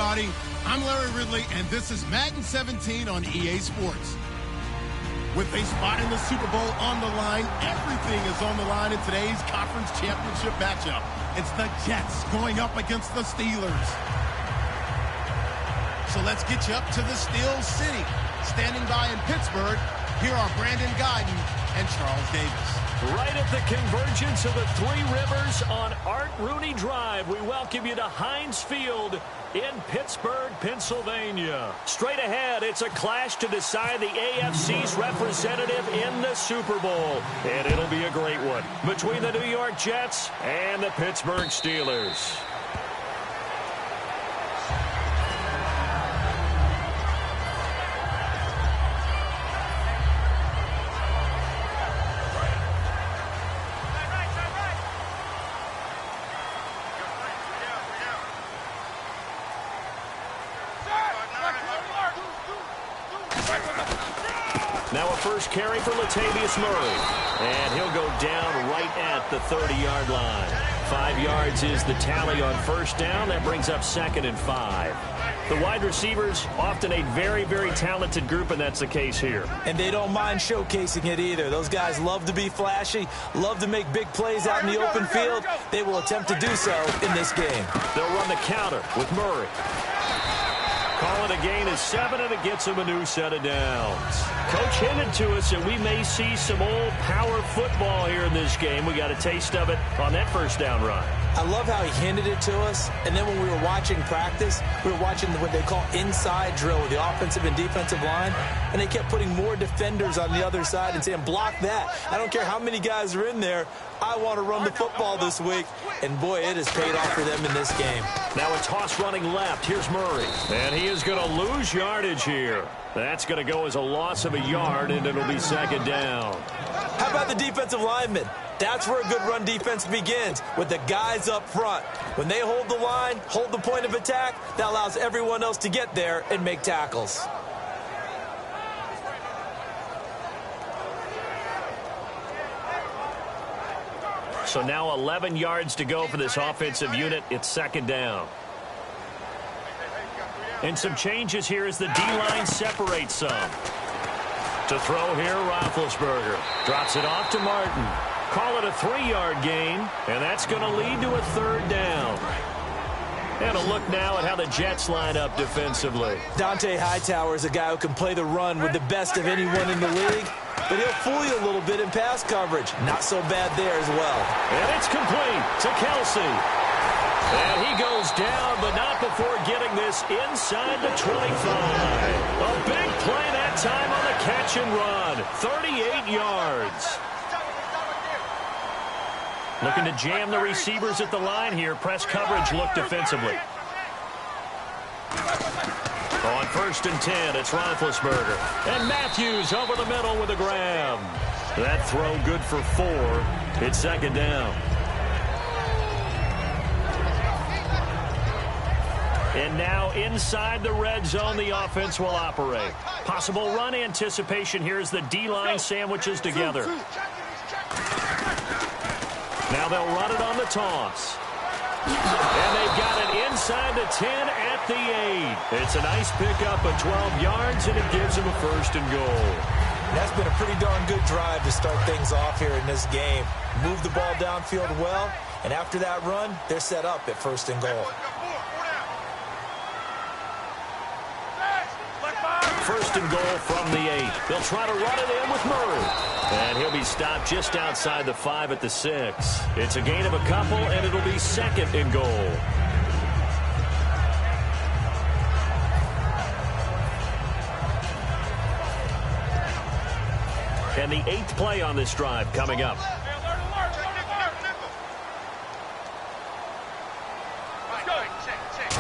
everybody. I'm Larry Ridley, and this is Madden 17 on EA Sports. With a spot in the Super Bowl on the line, everything is on the line in today's conference championship matchup. It's the Jets going up against the Steelers. So let's get you up to the Steel City. Standing by in Pittsburgh, here are Brandon Guyton and Charles Davis. Right at the convergence of the Three Rivers on Art Rooney Drive, we welcome you to Heinz Field in Pittsburgh, Pennsylvania. Straight ahead, it's a clash to decide the AFC's representative in the Super Bowl. And it'll be a great one between the New York Jets and the Pittsburgh Steelers. Now a first carry for Latavius Murray. And he'll go down right at the 30-yard line. 5 yards is the tally on first down. That brings up 2nd and 5. The wide receivers, often a very, very talented group, and that's the case here. And they don't mind showcasing it either. Those guys love to be flashy, love to make big plays out in the open field. They will attempt to do so in this game. They'll run the counter with Murray. Call it a gain of 7, and it gets him a new set of downs. Coach hinted to us that we may see some old power football here in this game. We got a taste of it on that first down run. I love how he hinted it to us, and then when we were watching practice, we were watching what they call inside drill with the offensive and defensive line, and they kept putting more defenders on the other side and saying, block that. I don't care how many guys are in there. I want to run the football this week, and boy, it has paid off for them in this game. Now a toss running left. Here's Murray, and he is going to lose yardage here. That's going to go as a loss of a yard, and it'll be 2nd down. How about the defensive linemen? That's where a good run defense begins, with the guys up front. When they hold the line, hold the point of attack, that allows everyone else to get there and make tackles. So now 11 yards to go for this offensive unit. It's 2nd down. And some changes here as the D-line separates some. To throw here, Roethlisberger. Drops it off to Martin. Call it a 3-yard gain, and that's going to lead to a 3rd down. And a look now at how the Jets line up defensively. Dante Hightower is a guy who can play the run with the best of anyone in the league, but he'll fool you a little bit in pass coverage. Not so bad there as well. And it's complete to Kelsey. And he goes down, but not before getting this inside the 25. A big play that time on the catch and run. 38 yards. Looking to jam the receivers at the line here. Press coverage look defensively. On 1st and 10, it's Roethlisberger. And Matthews over the middle with a grab. That throw good for 4. It's 2nd down. And now inside the red zone, the offense will operate. Possible run anticipation here as the D-line sandwiches together. Now they'll run it on the toss. And they've got it inside the 10 at the 8. It's a nice pickup of 12 yards, and it gives them a 1st and goal. That's been a pretty darn good drive to start things off here in this game. Move the ball downfield well, and after that run, they're set up at 1st and goal. 1st and goal from the 8. They'll try to run it in with Murray. And he'll be stopped just outside the 5 at the 6. It's a gain of a couple, and it'll be 2nd and goal. And the 8th play on this drive coming up.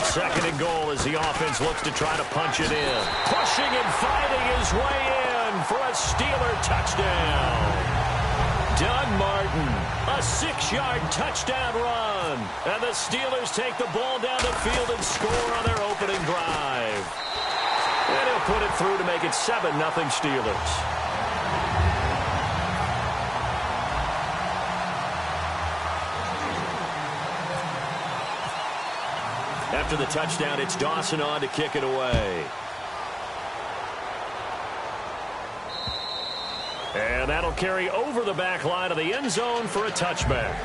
Second and goal as the offense looks to try to punch it in. Pushing and fighting his way in for a Steeler touchdown. Doug Martin, a 6-yard touchdown run. And the Steelers take the ball down the field and score on their opening drive. And he'll put it through to make it 7-0 Steelers. After the touchdown, it's Dawson on to kick it away. And that'll carry over the back line of the end zone for a touchback.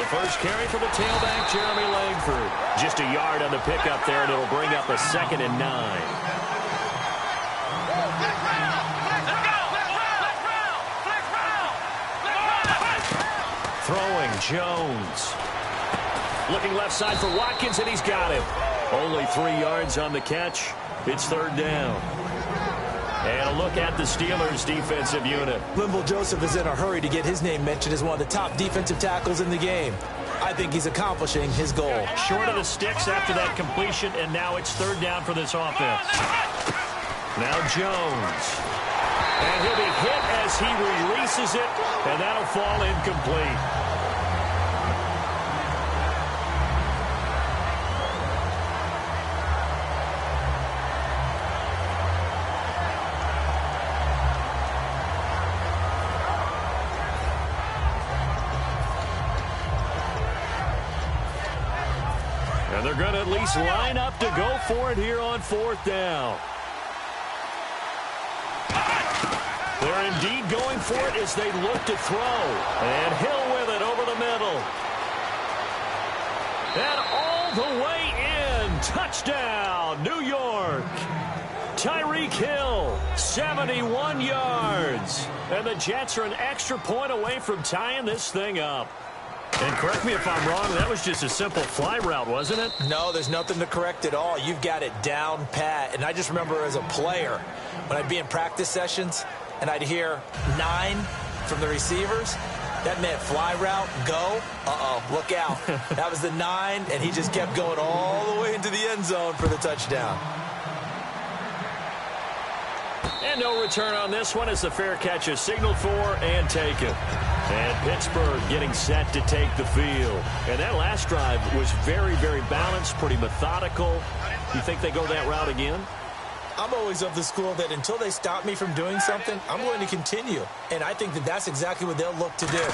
First carry for the tailback, Jeremy Langford. Just a yard on the pickup there, and it'll bring up a 2nd and 9. Throwing, Jones. Looking left side for Watkins, and he's got him. Only 3 yards on the catch. It's 3rd down. And a look at the Steelers' defensive unit. Linval Joseph is in a hurry to get his name mentioned as one of the top defensive tackles in the game. I think he's accomplishing his goal. Short of the sticks after that completion, and now it's 3rd down for this offense. Now Jones. And he'll be hit as he releases it, and that'll fall incomplete. And they're going to at least line up to go for it here on 4th down. They're indeed going for it as they look to throw. And Hill with it over the middle. And all the way in. Touchdown, New York. Tyreek Hill, 71 yards. And the Jets are an extra point away from tying this thing up. And correct me if I'm wrong, that was just a simple fly route, wasn't it? No, there's nothing to correct at all. You've got it down pat. And I just remember as a player, when I'd be in practice sessions and I'd hear 9 from the receivers, that meant fly route, go, look out. That was the 9, and he just kept going all the way into the end zone for the touchdown. And no return on this one as the fair catch is signaled for and taken. And Pittsburgh getting set to take the field. And that last drive was very, very balanced, pretty methodical. You think they go that route again? I'm always of the school that until they stop me from doing something, I'm going to continue. And I think that that's exactly what they'll look to do.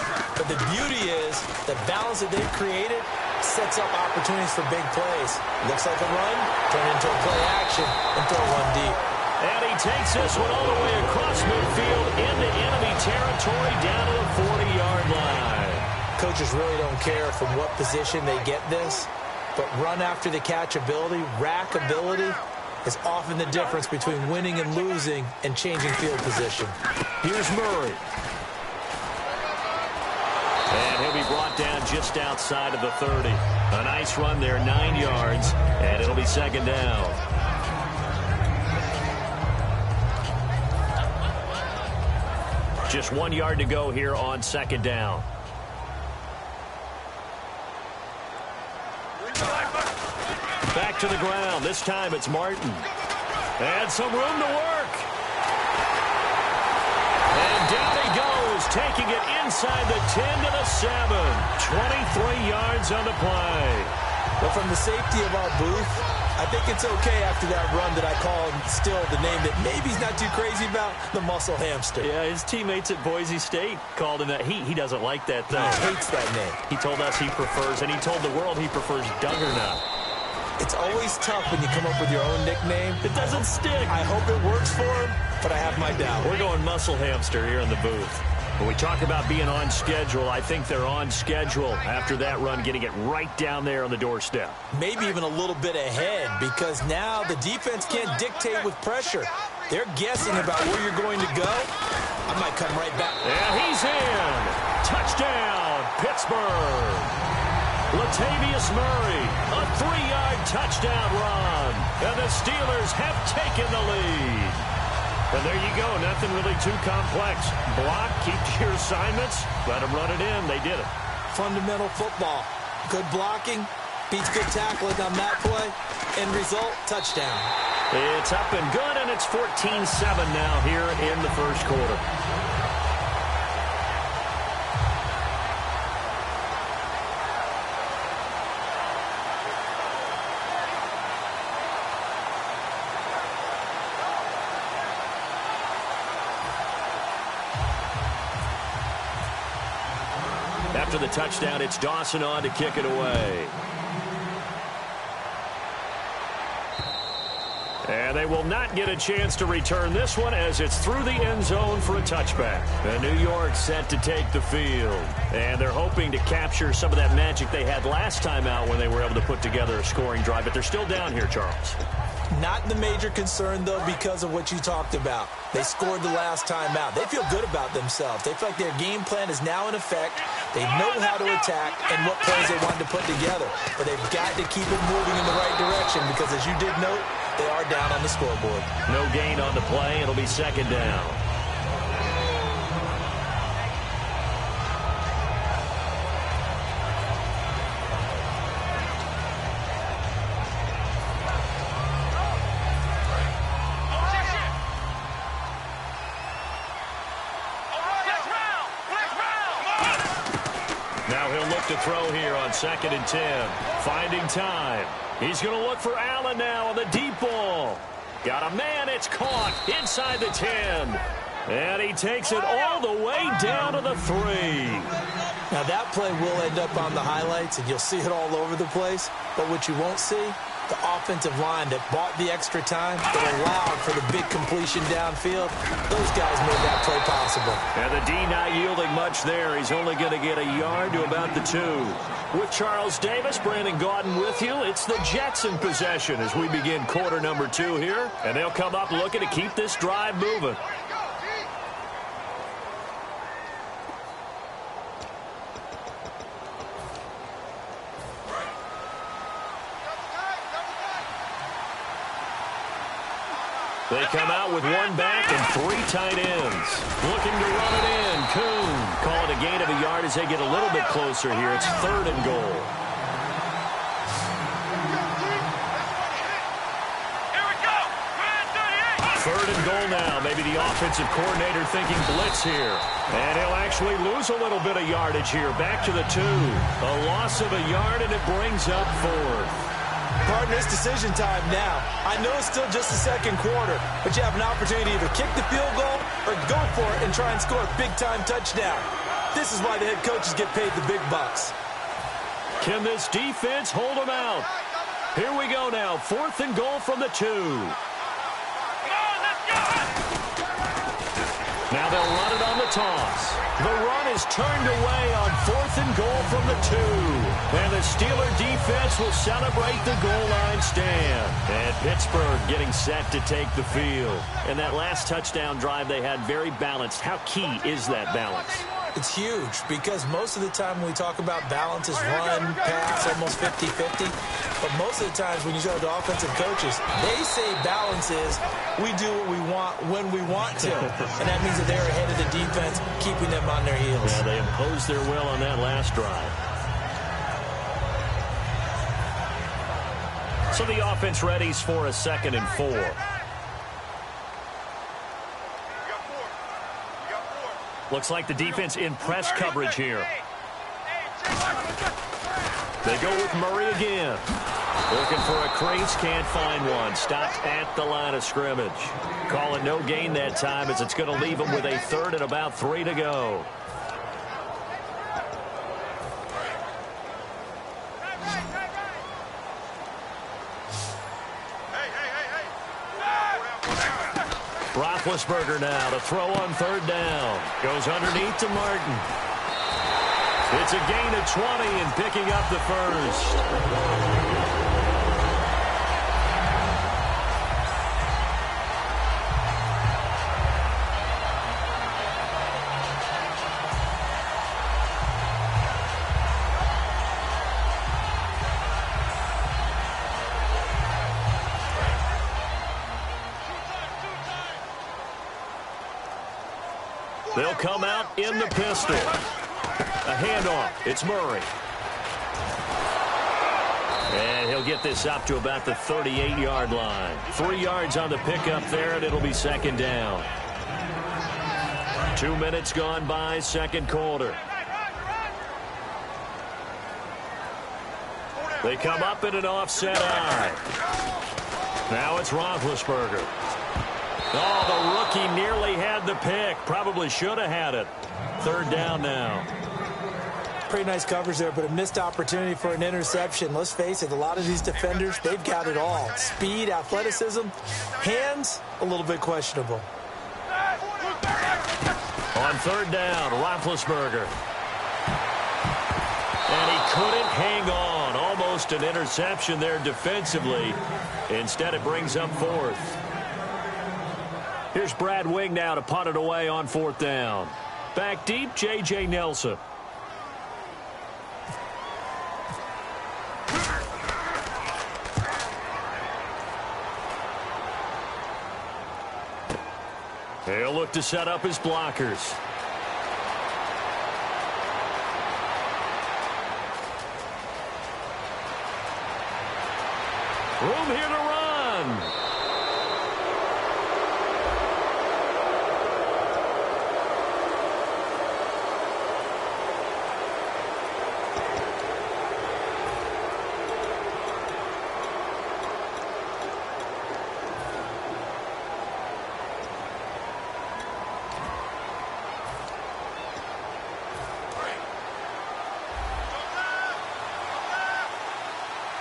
But the beauty is the balance that they've created sets up opportunities for big plays. Looks like a run, turn into a play action, and throw one deep. And he takes this one all the way across midfield into enemy territory down to the 40-yard line. Coaches really don't care from what position they get this, but run after the catch ability, rack ability, is often the difference between winning and losing and changing field position. Here's Murray. And he'll be brought down just outside of the 30. A nice run there, 9 yards, and it'll be 2nd down. Just 1 yard to go here on 2nd down. Back to the ground. This time it's Martin. And some room to work. And down he goes, taking it inside the 10 to the 7. 23 yards on the play. But from the safety of our booth, I think it's okay after that run that I call him still the name that maybe he's not too crazy about, the muscle hamster. Yeah, his teammates at Boise State called him that. He doesn't like that thing. He hates that name. He told us he prefers, and he told the world he prefers Duggernutt. It's always tough when you come up with your own nickname. It doesn't stick. I hope it works for him, but I have my doubts. We're going muscle hamster here in the booth. When we talk about being on schedule, I think they're on schedule after that run, getting it right down there on the doorstep. Maybe even a little bit ahead, because now the defense can't dictate with pressure. They're guessing about where you're going to go. I might come right back. And he's in. Touchdown, Pittsburgh. Latavius Murray, a 3-yard touchdown run. And the Steelers have taken the lead. And there you go, nothing really too complex. Block, keep to your assignments, let them run it in. They did it. Fundamental football. Good blocking, beats good tackling on that play. End result, touchdown. It's up and good, and it's 14-7 now here in the first quarter. after the touchdown, it's Dawson on to kick it away. And they will not get a chance to return this one as it's through the end zone for a touchback. And New York set to take the field. And they're hoping to capture some of that magic they had last time out when they were able to put together a scoring drive. But they're still down here, Charles. Not the major concern, though, because of what you talked about. They scored the last time out. They feel good about themselves. They feel like their game plan is now in effect. They know how to attack and what plays they want to put together. But they've got to keep it moving in the right direction because, as you did note, they are down on the scoreboard. No gain on the play. It'll be second down. Now he'll look to throw here on 2nd and 10. Finding time. He's going to look for Allen now on the deep ball. Got a man. It's caught inside the 10. And he takes it all the way down to the 3. Now that play will end up on the highlights, and you'll see it all over the place. But what you won't see, the offensive line that bought the extra time, that allowed for the big completion downfield, those guys made that play possible. And the D not yielding much there. He's only going to get a yard to about the 2. With Charles Davis, Brandon Gaudin with you. It's the Jets in possession as we begin quarter number 2 here. And they'll come up looking to keep this drive moving. They come out with 1 back and 3 tight ends. Looking to run it in. Kuhn call it a gain of a yard as they get a little bit closer here. It's 3rd and goal. Here we go. 3rd and goal now. Maybe the offensive coordinator thinking blitz here. And he'll actually lose a little bit of yardage here. Back to the 2. A loss of a yard, and it brings up 4th. Partner, it's decision time now. I know it's still just the second quarter, but you have an opportunity to either kick the field goal or go for it and try and score a big-time touchdown. This is why the head coaches get paid the big bucks. Can this defense hold them out? Here we go now. 4th and goal from the 2. Now they'll run it on the toss. The run is turned away on 4th and goal from the 2. And the Steeler defense will celebrate the goal line stand. And Pittsburgh getting set to take the field. And that last touchdown drive they had very balanced. How key is that balance? It's huge because most of the time when we talk about balance is run, pass, almost 50-50. But most of the times when you talk to offensive coaches, they say balance is we do what we want when we want to. And that means that they're ahead of the defense, keeping them on their heels. Yeah, they imposed their will on that last drive. So the offense readies for a 2nd and 4. Looks like the defense in press coverage here. They go with Murray again. Looking for a crease, can't find one. Stopped at the line of scrimmage. Calling no gain that time as it's going to leave them with a 3rd and about 3 to go. Roethlisberger now to throw on 3rd down. Goes underneath to Martin. It's a gain of 20 and picking up the 1st. They'll come out in the pistol. A handoff. It's Murray. And he'll get this up to about the 38-yard line. 3 yards on the pickup there, and it'll be 2nd down. 2 minutes gone by, 2nd quarter. They come up in an offset eye. Now it's Roethlisberger. Oh, the rookie nearly had the pick. Probably should have had it. 3rd down now. Pretty nice coverage there, but a missed opportunity for an interception. Let's face it, a lot of these defenders, they've got it all. Speed, athleticism, hands, a little bit questionable. On third down, Roethlisberger. And he couldn't hang on. Almost an interception there defensively. Instead, it brings up fourth. Here's Brad Wing now to punt it away on fourth down. Back deep, J.J. Nelson. He'll look to set up his blockers. Room here to run.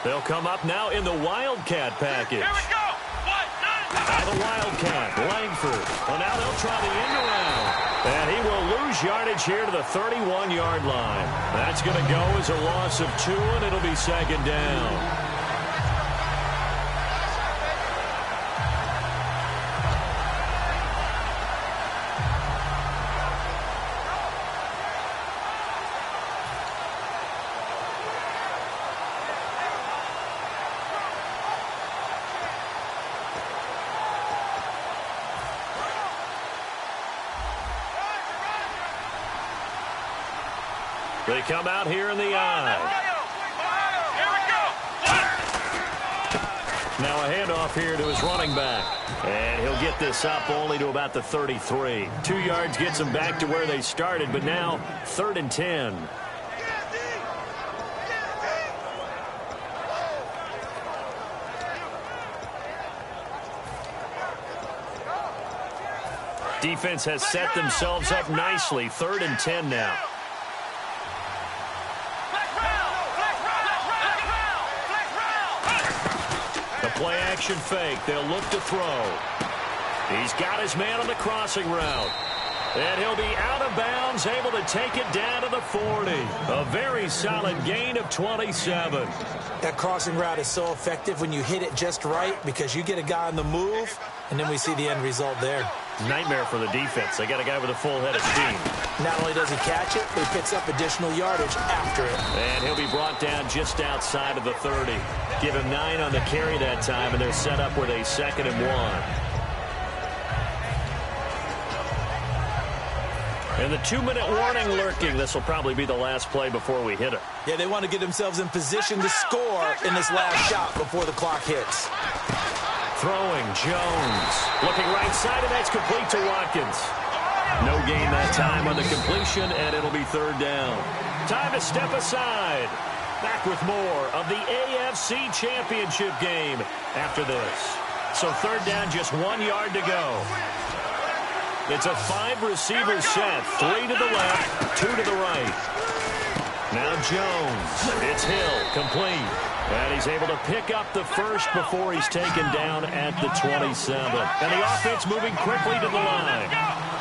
They'll come up now in the Wildcat package. Here we go. Now the Wildcat, Langford. Well, now they'll try the end around. And he will lose yardage here to the 31-yard line. That's going to go as a loss of 2, and it'll be second down. They come out here in the eye. Now a handoff here to his running back. And he'll get this up only to about the 33. 2 yards gets him back to where they started, but now 3rd and 10. Defense has set themselves up nicely. 3rd and 10 now. Play action fake. They'll look to throw. He's got his man on the crossing route. And he'll be out of bounds, able to take it down to the 40. A very solid gain of 27. That crossing route is so effective when you hit it just right because you get a guy on the move, and then we see the end result there. Nightmare for the defense. They got a guy with a full head of steam. Not only does he catch it, but he picks up additional yardage after it. And he'll be brought down just outside of the 30. Give him 9 on the carry that time, and they're set up with a 2nd and 1. And the 2-minute warning lurking. This will probably be the last play before we hit it. Yeah, they want to get themselves in position to score in this last shot before the clock hits. Throwing, Jones. Looking right side, and that's complete to Watkins. No gain that time on the completion, and it'll be 3rd down. Time to step aside. Back with more of the AFC Championship game after this. So 3rd down, just 1 yard to go. It's a 5-receiver set. 3 to the left, 2 to the right. Now Jones. It's Hill, complete. And he's able to pick up the first before he's taken down at the 27. And the offense moving quickly to the line.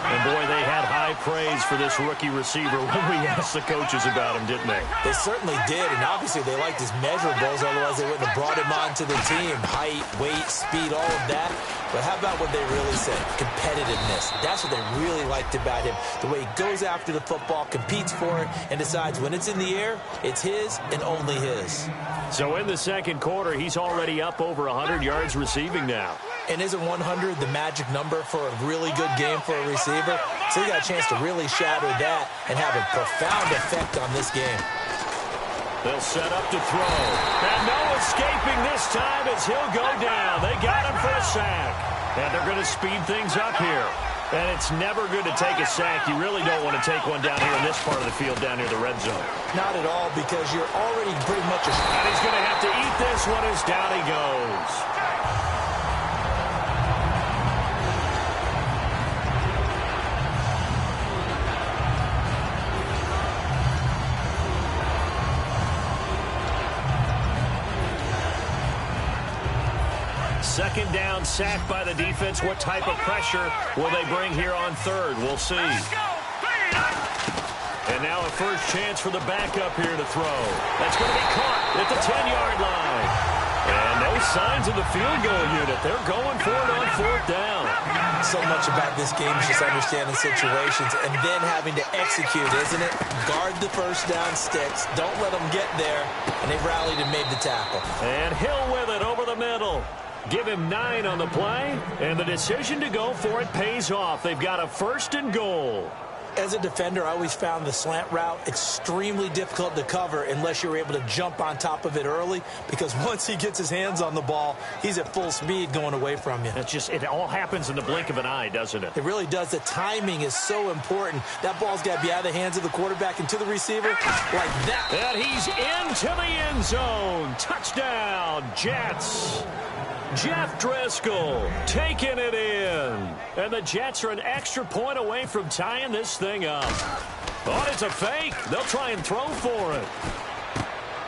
And, boy, they had high praise for this rookie receiver when we asked the coaches about him, didn't they? They certainly did, and obviously they liked his measurables, otherwise they wouldn't have brought him onto the team. Height, weight, speed, all of that. But how about what they really said? Competitiveness. That's what they really liked about him. The way he goes after the football, competes for it, and decides when it's in the air, it's his and only his. So in the second quarter, he's already up over 100 yards receiving now. And isn't 100 the magic number for a really good game for a receiver? So he got a chance to really shatter that and have a profound effect on this game. They'll set up to throw. And no escaping this time as he'll go down. They got him for a sack. And they're going to speed things up here. And it's never good to take a sack. You really don't want to take one down here in this part of the field, down near the red zone. Not at all, because you're already pretty much a... And he's going to have to eat this one as down he goes. Second down, sack by the defense. What type of pressure will they bring here on third? We'll see. And now a first chance for the backup here to throw. That's going to be caught at the 10-yard line. And no signs of the field goal unit. They're going for it on fourth down. So much about this game is just understanding situations and then having to execute, isn't it? Guard the first down sticks. Don't let them get there. And they've rallied and made the tackle. And Hill with it over the middle. Give him 9 on the play. And the decision to go for it pays off. They've got a first and goal. As a defender, I always found the slant route extremely difficult to cover unless you're able to jump on top of it early, because once he gets his hands on the ball, he's at full speed going away from you. It all happens in the blink of an eye, doesn't it? It really does. The timing is so important. That ball's got to be out of the hands of the quarterback and to the receiver like that. And he's into the end zone. Touchdown, Jets. Jeff Driscoll taking it in. And the Jets are an extra point away from tying this thing up. Oh, it's a fake. They'll try and throw for it.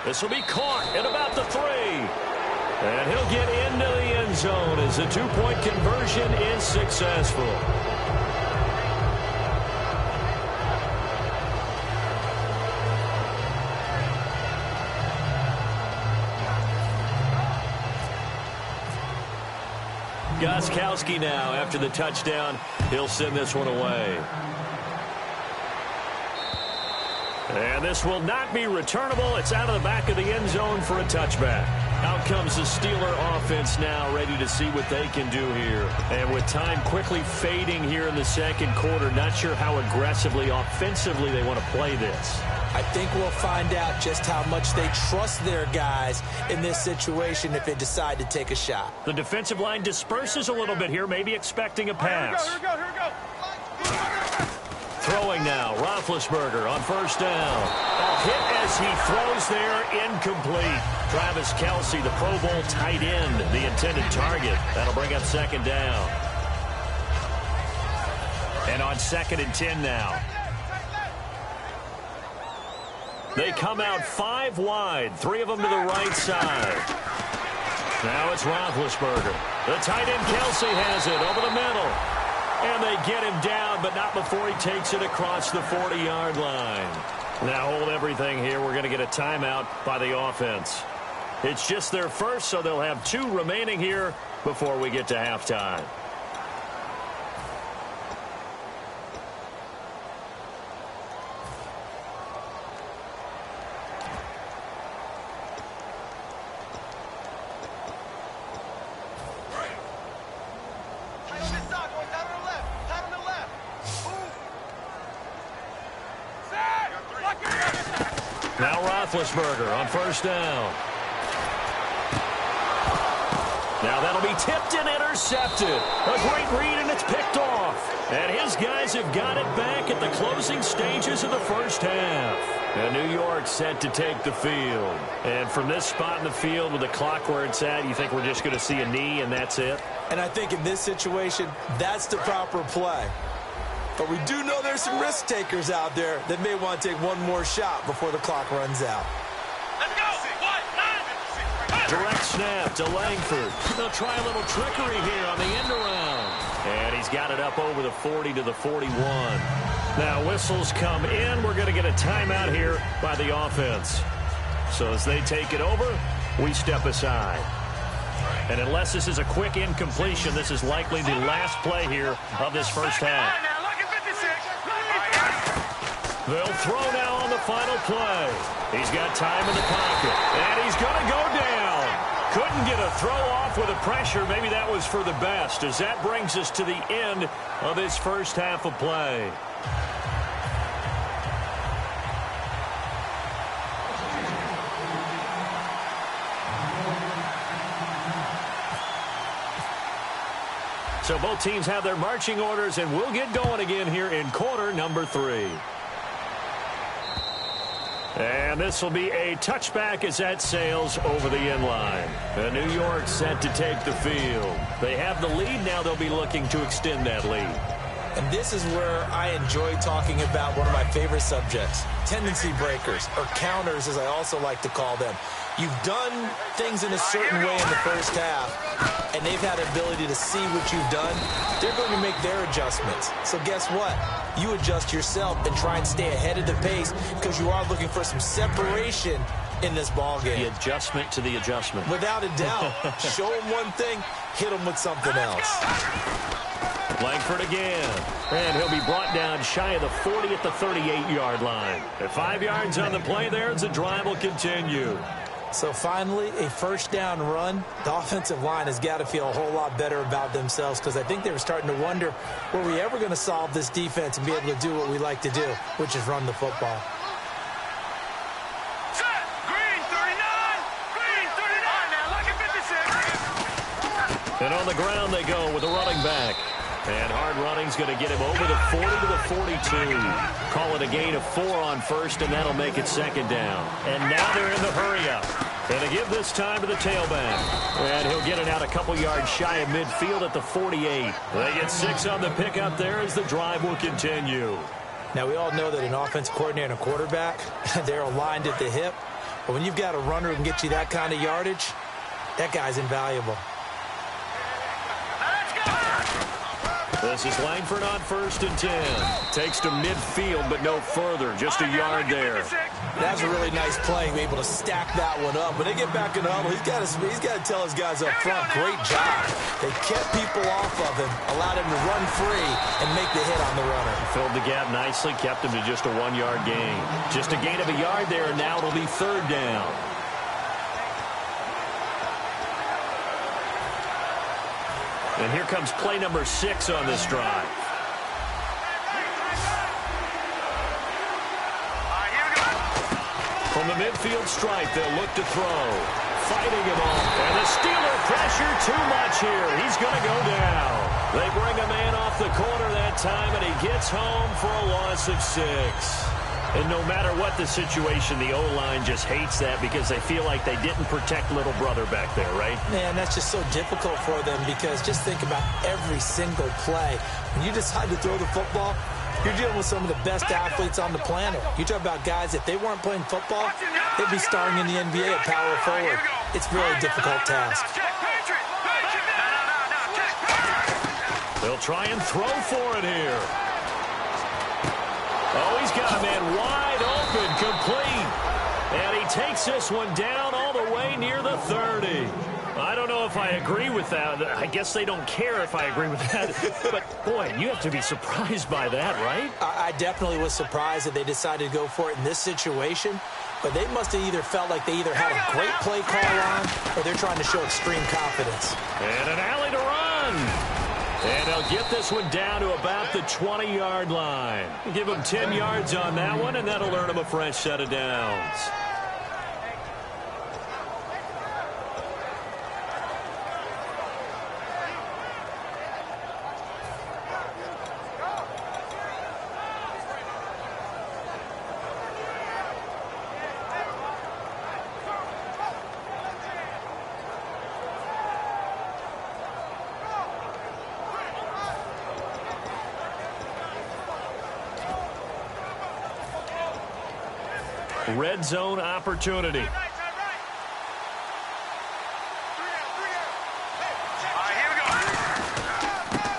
This will be caught at about the 3. And he'll get into the end zone as the 2-point conversion is successful. Gostkowski now after the touchdown. He'll send this one away. And this will not be returnable. It's out of the back of the end zone for a touchback. Out comes the Steeler offense now, ready to see what they can do here. And with time quickly fading here in the second quarter, not sure how aggressively, offensively they want to play this. I think we'll find out just how much they trust their guys in this situation if they decide to take a shot. The defensive line disperses a little bit here, maybe expecting a pass. Here we go. Throwing now, Roethlisberger on first down. A hit as he throws there, incomplete. Travis Kelce, the Pro Bowl tight end, the intended target. That'll bring up second down. And on 2nd and 10 now. They come out 5 wide, 3 of them to the right side. Now it's Roethlisberger. The tight end Kelce has it over the middle. And they get him down, but not before he takes it across the 40-yard line. Now hold everything here. We're going to get a timeout by the offense. It's just their first, so they'll have 2 remaining here before we get to halftime. Now Roethlisberger on first down. Now that'll be tipped and intercepted. A great read, and it's picked off. And his guys have got it back at the closing stages of the first half. And New York set to take the field. And from this spot in the field with the clock where it's at, you think we're just going to see a knee and that's it? And I think in this situation, that's the proper play. But we do know there's some risk takers out there that may want to take one more shot before the clock runs out. Let's go! Direct snap to Langford. They'll try a little trickery here on the end around. And he's got it up over the 40 to the 41. Now whistles come in. We're going to get a timeout here by the offense. So as they take it over, we step aside. And unless this is a quick incompletion, this is likely the last play here of this first half. They'll throw now on the final play. He's got time in the pocket, and he's going to go down. Couldn't get a throw off with the pressure. Maybe that was for the best, as that brings us to the end of this first half of play. So both teams have their marching orders, and we'll get going again here in quarter number 3. And this will be a touchback as that sails over the end line. And New York set to take the field. They have the lead. Now they'll be looking to extend that lead. And this is where I enjoy talking about one of my favorite subjects, tendency breakers, or counters as I also like to call them. You've done things in a certain way in the first half, and and they've had the ability to see what you've done, they're going to make their adjustments. So guess what? You adjust yourself and try and stay ahead of the pace because you are looking for some separation in this ball game. The adjustment to the adjustment. Without a doubt. Show them one thing, hit them with something else. Langford again. And he'll be brought down shy of the 40 at the 38-yard line. At 5 yards on the play there as the drive will continue. So finally, a first down run. The offensive line has got to feel a whole lot better about themselves because I think they were starting to wonder, were we ever going to solve this defense and be able to do what we like to do, which is run the football. Set. Green 39. Green 39. Now look at 56. And on the ground they go with a running back. And hard running's going to get him over the 40 to the 42. Call it a gain of 4 on first, and that'll make it second down. And now they're in the hurry-up. And they give this time to the tailback. And he'll get it out a couple yards shy of midfield at the 48. They get 6 on the pickup there as the drive will continue. Now, we all know that an offensive coordinator and a quarterback, they're aligned at the hip. But when you've got a runner who can get you that kind of yardage, that guy's invaluable. This is Langford on 1st and 10. Takes to midfield, but no further. Just a yard there. That's a really nice play. Be able to stack that one up. When they get back in the huddle, he's got to tell his guys up front, great job. They kept people off of him, allowed him to run free and make the hit on the runner. Filled the gap nicely, kept him to just a 1-yard gain. Just a gain of a yard there, and now it'll be 3rd down. And here comes play number 6 on this drive. From the midfield stripe, they'll look to throw. Fighting him off. And the Steeler pressure too much here. He's going to go down. They bring a man off the corner that time, and he gets home for a loss of 6. And no matter what the situation, the O-line just hates that because they feel like they didn't protect little brother back there, right? Man, that's just so difficult for them because just think about every single play. When you decide to throw the football, you're dealing with some of the best athletes on the planet. You talk about guys, if they weren't playing football, they'd be starring in the NBA at power forward. It's a really difficult task. They'll try and throw for it here. Oh, he's got a man wide open, complete. And he takes this one down all the way near the 30. I don't know if I agree with that. I guess they don't care if I agree with that. But, boy, you have to be surprised by that, right? I definitely was surprised that they decided to go for it in this situation. But they must have either felt like they either had a great play call on or they're trying to show extreme confidence. And an alley to run. And they'll get this one down to about the 20-yard line. Give them 10 yards on that one, and that'll earn them a fresh set of downs. Red zone opportunity.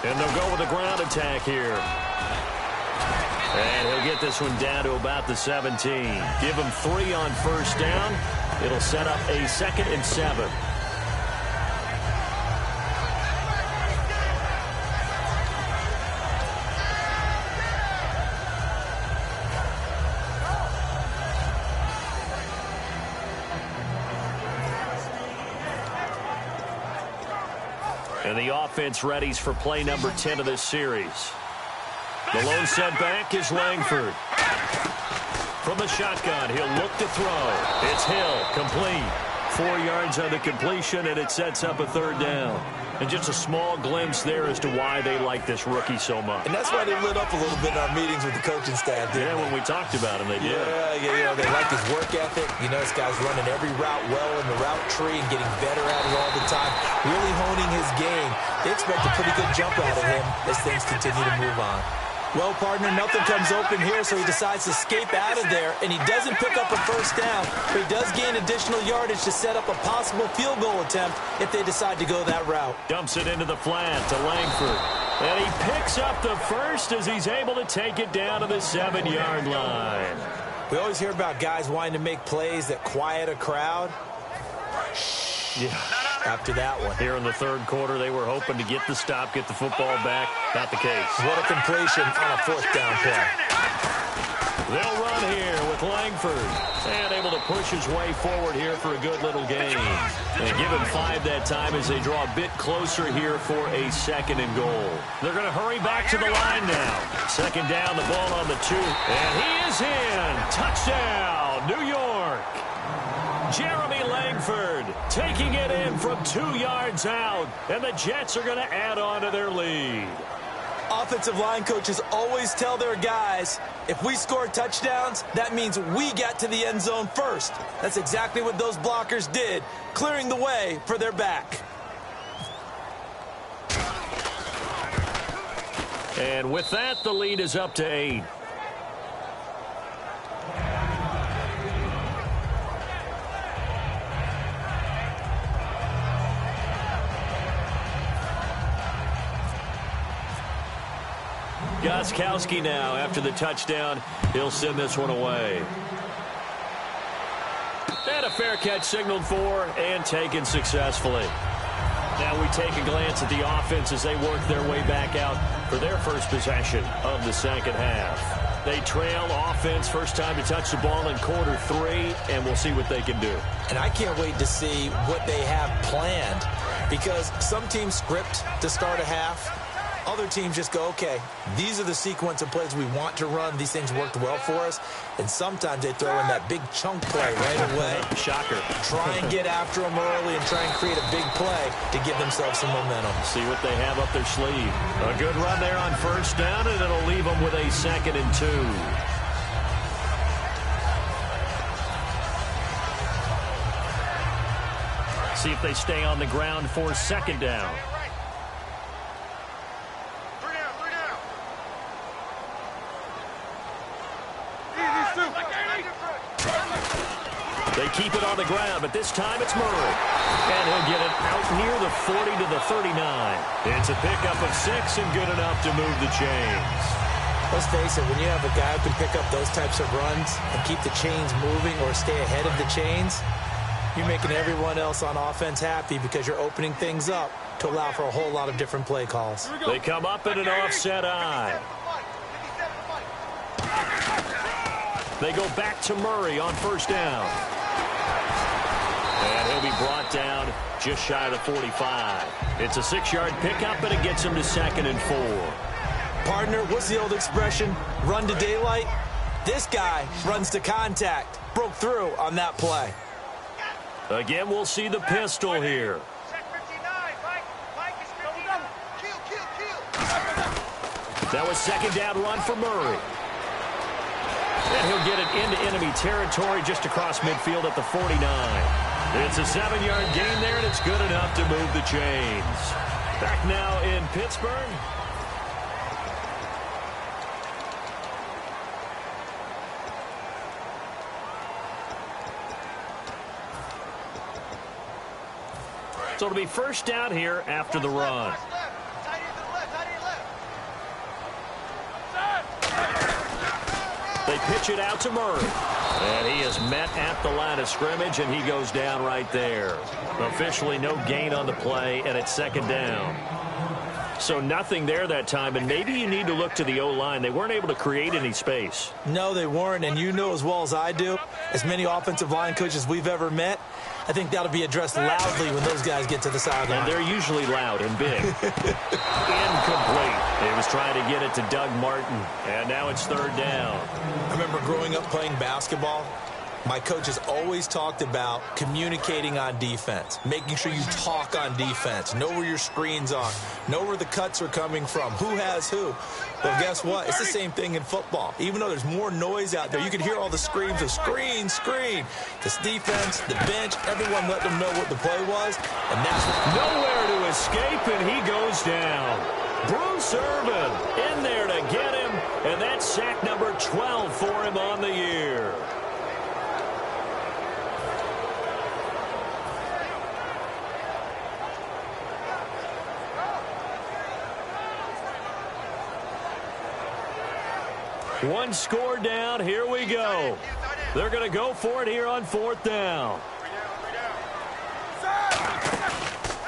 And they'll go with a ground attack here. And he'll get this one down to about the 17. Give him 3 on first down. It'll set up a 2nd and 7. And the offense readies for play number 10 of this series. The lone setback is Langford. From the shotgun, he'll look to throw. It's Hill, complete. 4 yards on the completion, and it sets up a 3rd down. And just a small glimpse there as to why they like this rookie so much. And that's why they lit up a little bit in our meetings with the coaching staff. Yeah, when we talked about him, they did. Yeah, they like his work ethic. You know, this guy's running every route well in the route tree and getting better at it all the time, really honing his game. They expect a pretty good jump out of him as things continue to move on. Well, partner, nothing comes open here, so he decides to escape out of there, and he doesn't pick up a first down, but he does gain additional yardage to set up a possible field goal attempt if they decide to go that route. Dumps it into the flat to Langford. And he picks up the first as he's able to take it down to the 7-yard line. We always hear about guys wanting to make plays that quiet a crowd. Yeah. After that one. Here in the third quarter, they were hoping to get the stop, get the football back. Not the case. What a completion on a fourth down play. They'll run here with Langford. And able to push his way forward here for a good little gain. And give him 5 that time as they draw a bit closer here for a 2nd and goal. They're going to hurry back to the line now. 2nd down, the ball on the 2. And he is in. Touchdown, New York. Jeremy Langford taking it in from 2 yards out. And the Jets are going to add on to their lead. Offensive line coaches always tell their guys, if we score touchdowns, that means we get to the end zone first. That's exactly what those blockers did, clearing the way for their back. And with that, the lead is up to 8. Gostkowski now, after the touchdown, he'll send this one away. And a fair catch signaled for and taken successfully. Now we take a glance at the offense as they work their way back out for their first possession of the second half. They trail offense, first time to touch the ball in quarter 3, and we'll see what they can do. And I can't wait to see what they have planned, because some teams script to start a half. Other teams just go, okay, these are the sequence of plays we want to run. These things worked well for us. And sometimes they throw in that big chunk play right away. Shocker. Try and get after them early and try and create a big play to give themselves some momentum. See what they have up their sleeve. A good run there on first down, and it'll leave them with a 2nd and 2. See if they stay on the ground for 2nd down. They keep it on the ground, but this time it's Murray. And he'll get it out near the 40 to the 39. It's a pickup of 6 and good enough to move the chains. Let's face it, when you have a guy who can pick up those types of runs and keep the chains moving or stay ahead of the chains, you're making everyone else on offense happy because you're opening things up to allow for a whole lot of different play calls. They come up in an offset eye. They go back to Murray on first down. And he'll be brought down just shy of the 45. It's a 6-yard pickup, and it gets him to 2nd and 4. Partner, what's the old expression? Run to daylight? This guy runs to contact. Broke through on that play. Again, we'll see the pistol here. That was 2nd down run for Murray. And he'll get it into enemy territory just across midfield at the 49. It's a 7-yard gain there, and it's good enough to move the chains. Back now in Pittsburgh. So it'll be first down here after the run. They pitch it out to Murray. And he is met at the line of scrimmage, and he goes down right there. Officially no gain on the play, and it's 2nd down. So nothing there that time, and maybe you need to look to the O-line. They weren't able to create any space. No, they weren't, and you know as well as I do, as many offensive line coaches we've ever met, I think that'll be addressed loudly when those guys get to the sideline. And they're usually loud and big. Incomplete. They was trying to get it to Doug Martin, and now it's 3rd down. I remember growing up playing basketball. My coaches always talked about communicating on defense, making sure you talk on defense, know where your screens are, know where the cuts are coming from, who has who. Well, guess what? It's the same thing in football. Even though there's more noise out there, you can hear all the screams of screen, screen. This defense, the bench, everyone let them know what the play was, and that's what... Nowhere to escape, and he goes down. Bruce Irvin in there to get him, and that's sack number 12 for him on the year. One score down. Here we go. They're going to go for it here on 4th down.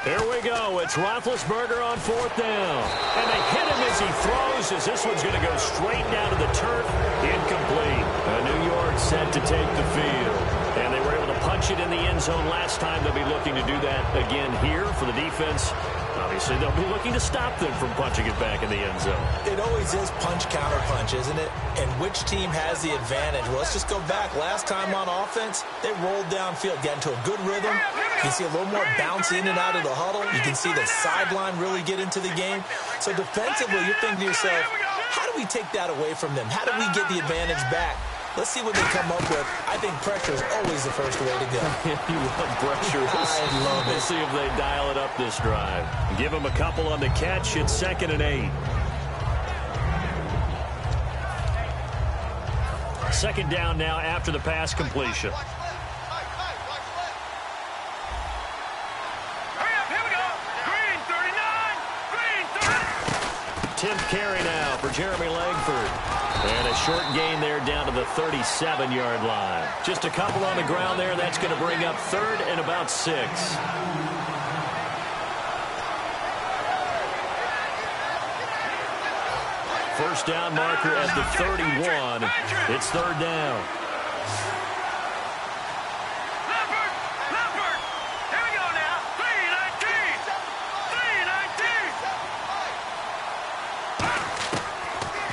Here we go. It's Roethlisberger on 4th down. And they hit him as he throws, as this one's going to go straight down to the turf. Incomplete. New York set to take the field. And they were able to punch it in the end zone last time. They'll be looking to do that again here for the defense. Obviously, they'll be looking to stop them from punching it back in the end zone. It always is punch, counter punch, isn't it? And which team has the advantage? Well, let's just go back. Last time on offense, they rolled downfield, got into a good rhythm. You can see a little more bounce in and out of the huddle. You can see the sideline really get into the game. So defensively, you're thinking to yourself, how do we take that away from them? How do we get the advantage back? Let's see what they come up with. I think pressure is always the first way to go. You love pressure. I love it. We'll see if they dial it up this drive. Give them a couple on the catch. It's 2nd and 8. 2nd down now after the pass completion. Here we go. Green 39. Green 30. 10th carry now for Jeremy Langford. And a short gain there down to the 37-yard line. Just a couple on the ground there. That's going to bring up 3rd and about 6. First down marker at the 31. It's 3rd down. Leopard. Here we go now. 319. 319.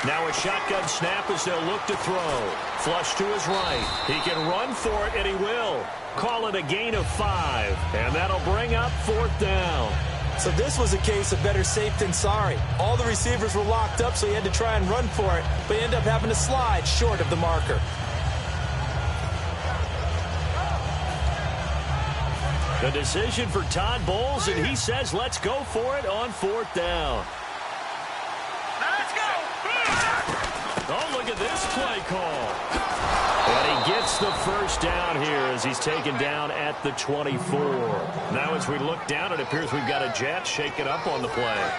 Now a shotgun snap as they'll look to throw. Flush to his right. He can run for it, and he will. Call it a gain of 5. And that'll bring up 4th down. So this was a case of better safe than sorry. All the receivers were locked up, so he had to try and run for it. But he ended up having to slide short of the marker. The decision for Todd Bowles, and he says let's go for it on 4th down. Let's go. Oh, look at this play call. And he gets the first down here as he's taken down at the 24. Now as we look down, it appears we've got a jet shaken up on the play.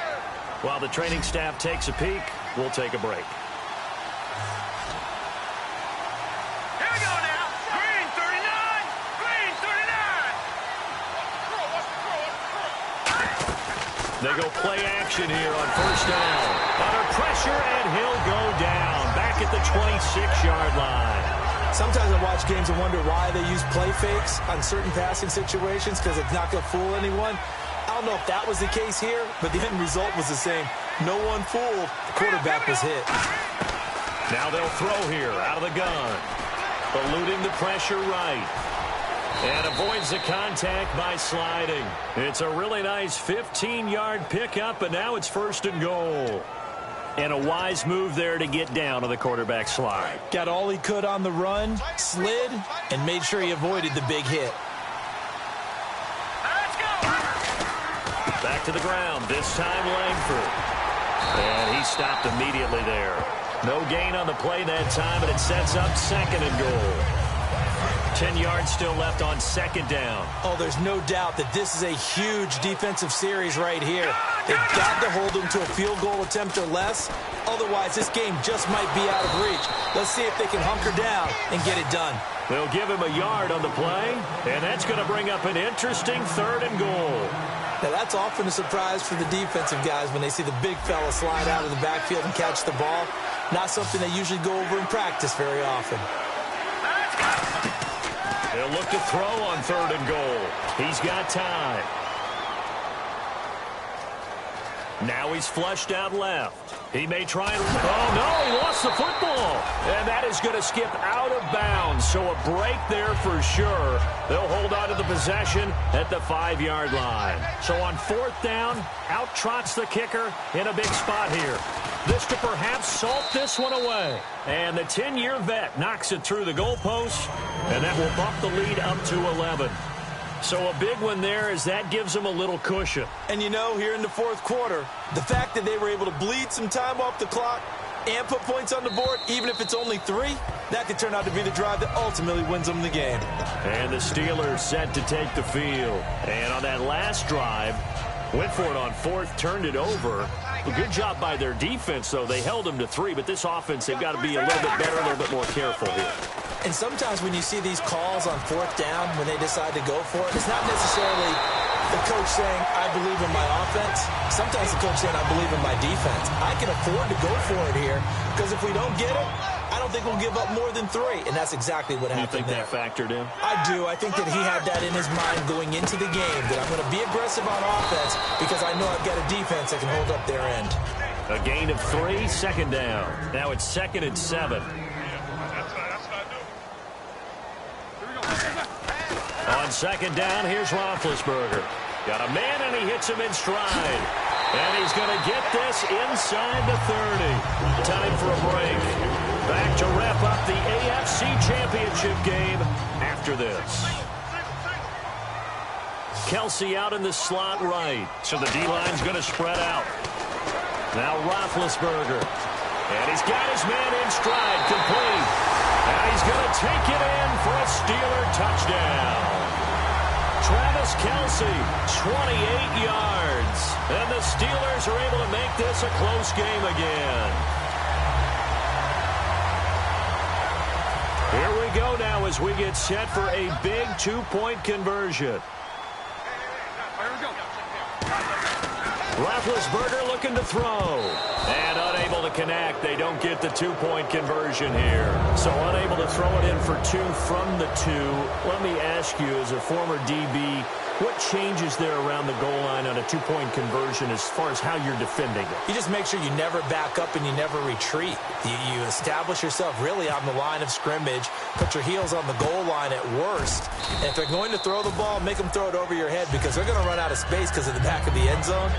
While the training staff takes a peek, we'll take a break. Here we go now. Green 39. Green 39. They go play action here on 1st down. Under pressure, and he'll go down back at the 26-yard line. Sometimes I watch games and wonder why they use play fakes on certain passing situations, because it's not going to fool anyone. I don't know if that was the case here, but the end result was the same. No one fooled. The quarterback was hit. Now they'll throw here out of the gun. Eluding the pressure right. And avoids the contact by sliding. It's a really nice 15-yard pickup, and now it's 1st and goal. And a wise move there to get down to the quarterback slide. Got all he could on the run, slid, and made sure he avoided the big hit. Let's go. Back to the ground, this time Langford. And he stopped immediately there. No gain on the play that time, and it sets up 2nd and goal. 10 yards still left on 2nd down. Oh, there's no doubt that this is a huge defensive series right here. They've got to hold them to a field goal attempt or less. Otherwise, this game just might be out of reach. Let's see if they can hunker down and get it done. They'll give him a yard on the play, and that's going to bring up an interesting 3rd and goal. Now, that's often a surprise for the defensive guys when they see the big fella slide out of the backfield and catch the ball. Not something they usually go over in practice very often. They'll look to throw on 3rd and goal. He's got time. Now he's flushed out left. He may try and... Oh, no, he lost the football. And that is going to skip out of bounds. So a break there for sure. They'll hold on to the possession at the 5-yard line. So on 4th down, out trots the kicker in a big spot here. This to perhaps salt this one away. And the 10-year vet knocks it through the goalpost. And that will bump the lead up to 11. So a big one there as that gives them a little cushion. And you know, here in the fourth quarter, the fact that they were able to bleed some time off the clock and put points on the board, even if it's only 3, that could turn out to be the drive that ultimately wins them the game. And the Steelers set to take the field. And on that last drive, went for it on 4th, turned it over. A good job by their defense, though. They held them to 3, but this offense, they've got to be a little bit better, a little bit more careful here. And sometimes when you see these calls on 4th down, when they decide to go for it, it's not necessarily the coach saying, I believe in my offense. Sometimes the coach saying, I believe in my defense. I can afford to go for it here because if we don't get it, I don't think we'll give up more than 3. And that's exactly what happened. You think there. that factored in? I do. I think that he had that in his mind going into the game, that I'm going to be aggressive on offense because I know I've got a defense that can hold up their end. A gain of 3, 2nd down. Now it's 2nd and 7. On 2nd down, here's Roethlisberger. Got a man, and he hits him in stride. And he's going to get this inside the 30. Time for a break. Back to wrap up the AFC Championship game after this. Kelsey out in the slot right. So the D-line's going to spread out. Now Roethlisberger. And he's got his man in stride, complete. And he's going to take it in for a Steeler touchdown. Travis Kelsey, 28 yards. And the Steelers are able to make this a close game again. Here we go now as we get set for a big 2-point conversion. Roethlisberger looking to throw. And unable to connect. They don't get the 2-point conversion here. So unable to throw it in for 2 from the 2. Let me ask you, as a former DB, what changes there around the goal line on a 2-point conversion as far as how you're defending it? You just make sure you never back up and you never retreat. You establish yourself really on the line of scrimmage, put your heels on the goal line at worst. And if they're going to throw the ball, make them throw it over your head because they're going to run out of space because of the back of the end zone.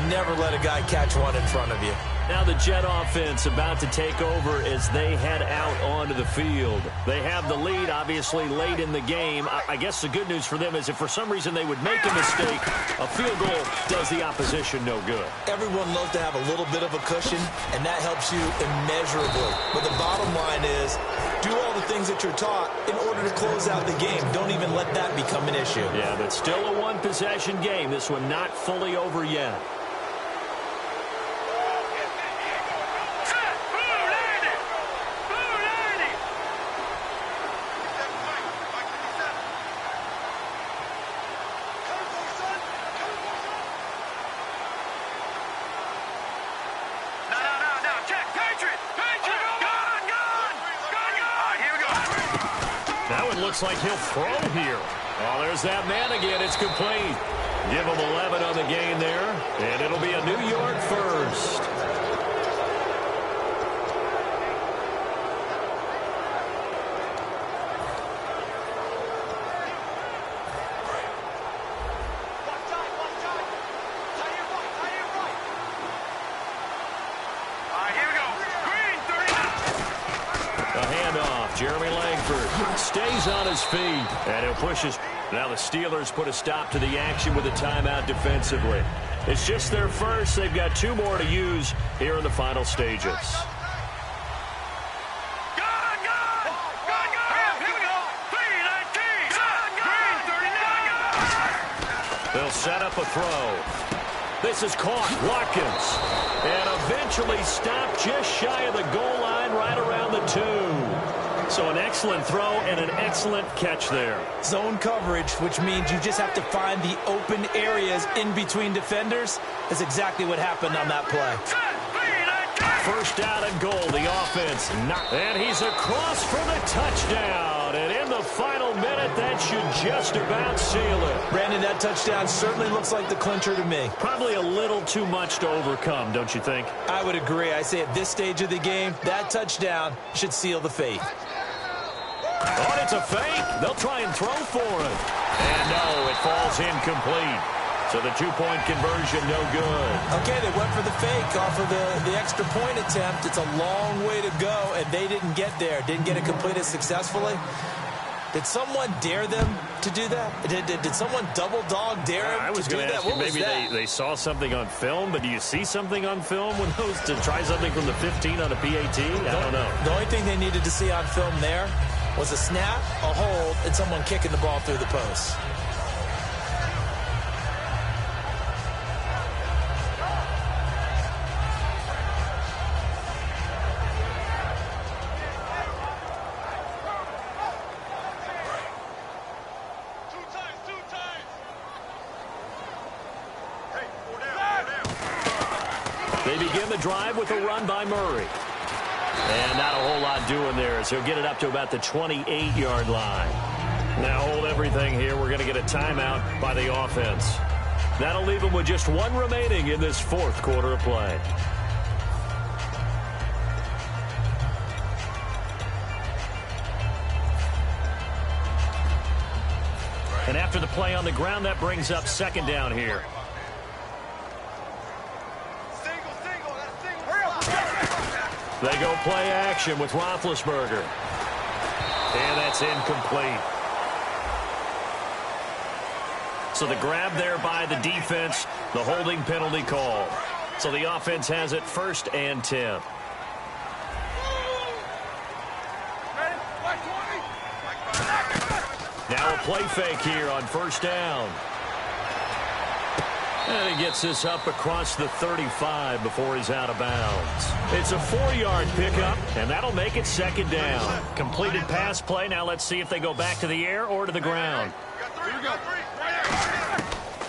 Never let a guy catch one in front of you. Now the Jet offense about to take over as they head out onto the field. They have the lead, obviously, late in the game. I guess the good news for them is if for some reason they would make a mistake, a field goal does the opposition no good. Everyone loves to have a little bit of a cushion, and that helps you immeasurably. But the bottom line is, do all the things that you're taught in order to close out the game. Don't even let that become an issue. Yeah, but still a one-possession game. This one not fully over yet. Looks like he'll throw here. Oh, there's that man again. It's complete. Give him 11 on the gain there, and it'll be a New York first. Jeremy Langford stays on his feet, and he'll push his. Now the Steelers put a stop to the action with a timeout defensively. It's just their first. They've got 2 more to use here in the final stages. They'll set up a throw. This is caught. Watkins. And eventually stopped just shy of the goal line right around the 2. So an excellent throw and an excellent catch there. Zone coverage, which means you just have to find the open areas in between defenders. That's exactly what happened on that play. First down and goal, the offense. And he's across for the touchdown. And in the final minute, that should just about seal it. Brandon, that touchdown certainly looks like the clincher to me. Probably a little too much to overcome, don't you think? I would agree. I say at this stage of the game, that touchdown should seal the fate. Oh, it's a fake. They'll try and throw for it. And no, it falls incomplete. So the 2-point conversion, no good. Okay, they went for the fake off of the extra point attempt. It's a long way to go, and they didn't get there. Didn't get it completed successfully. Did someone dare them to do that? Did someone double dog dare him I was to do going to that? ask you, What was maybe that? they saw something on film, but do you see something on film when those to try something from the 15 on a PAT? I don't know. The only thing they needed to see on film there was a snap, a hold, and someone kicking the ball through the post. They begin the drive with a run by Murray. And not a whole lot doing there, as he'll get it up to about the 28-yard line. Now hold everything here. We're going to get a timeout by the offense. That'll leave them with just one remaining in this fourth quarter of play. And after the play on the ground, that brings up second down here. They go play action with Roethlisberger. And that's incomplete. So the grab there by the defense, the holding penalty call. So the offense has it 1st and 10. Now a play fake here on 1st down. And he gets this up across the 35 before he's out of bounds. It's a 4-yard pickup, and that'll make it 2nd down. Completed pass play. Now let's see if they go back to the air or to the ground.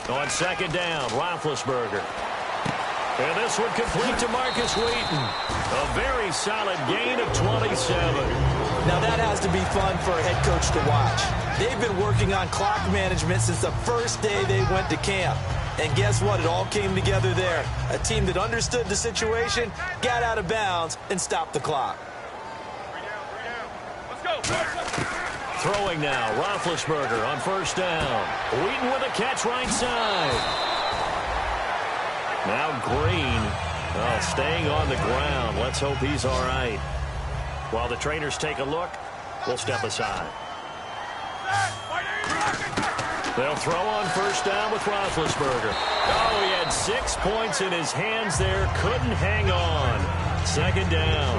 On 2nd down, Roethlisberger. And this one complete to Marcus Wheaton. A very solid gain of 27. Now that has to be fun for a head coach to watch. They've been working on clock management since the first day they went to camp. And guess what? It all came together there. A team that understood the situation, got out of bounds, and stopped the clock. Let's go. Throwing now, Roethlisberger on 1st down. Wheaton with a catch right side. Now Green, staying on the ground. Let's hope he's all right. While the trainers take a look, we'll step aside. They'll throw on 1st down with Roethlisberger. Oh, he had 6 points in his hands there. Couldn't hang on. 2nd down.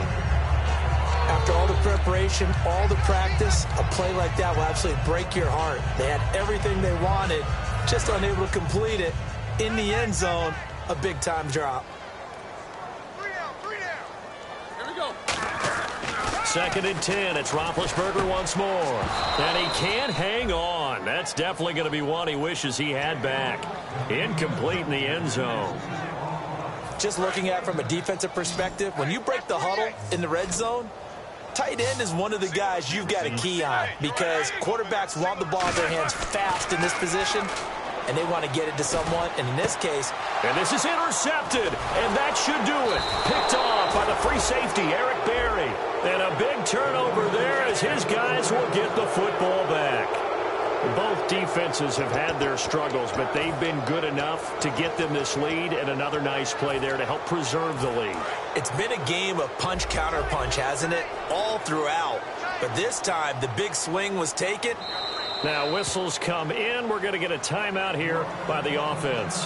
After all the preparation, all the practice, a play like that will absolutely break your heart. They had everything they wanted, just unable to complete it. In the end zone, a big-time drop. 3 down. Here we go. 2nd and 10. It's Roethlisberger once more. And he can't hang on. That's definitely going to be one he wishes he had back. Incomplete in the end zone. Just looking at it from a defensive perspective, when you break the huddle in the red zone, tight end is one of the guys you've got to key on because quarterbacks want the ball in their hands fast in this position, and they want to get it to someone. And in this case, and this is intercepted, and that should do it. Picked off by the free safety, Eric Berry. And a big turnover there as his guys will get the football back. Both defenses have had their struggles, but they've been good enough to get them this lead, and another nice play there to help preserve the lead. It's been a game of punch-counter-punch, hasn't it? All throughout. But this time, the big swing was taken. Now whistles come in. We're going to get a timeout here by the offense.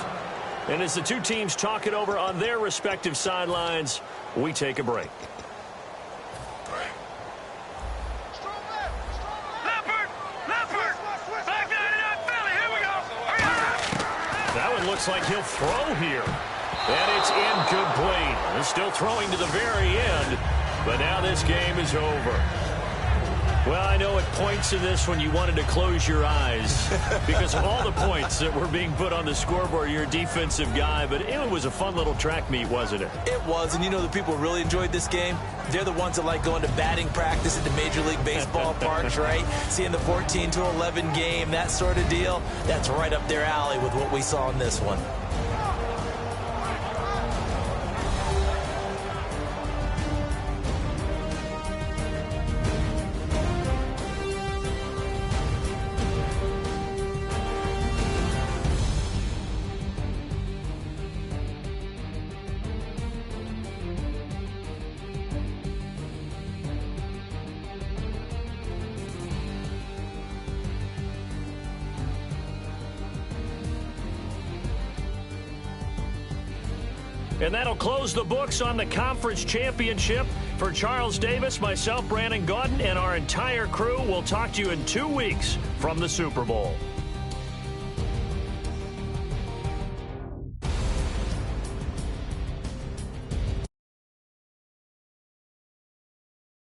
And as the two teams talk it over on their respective sidelines, we take a break. Looks like he'll throw here. And it's incomplete. He's still throwing to the very end. But now this game is over. Well, I know at points in this when you wanted to close your eyes because of all the points that were being put on the scoreboard. You're a defensive guy, but it was a fun little track meet, wasn't it? It was, and you know the people really enjoyed this game? They're the ones that like going to batting practice at the Major League Baseball parks, right? Seeing the 14-11 game, that sort of deal. That's right up their alley with what we saw in this one. And that'll close the books on the conference championship. For Charles Davis, myself, Brandon Gaudin, and our entire crew, we'll talk to you in 2 weeks from the Super Bowl.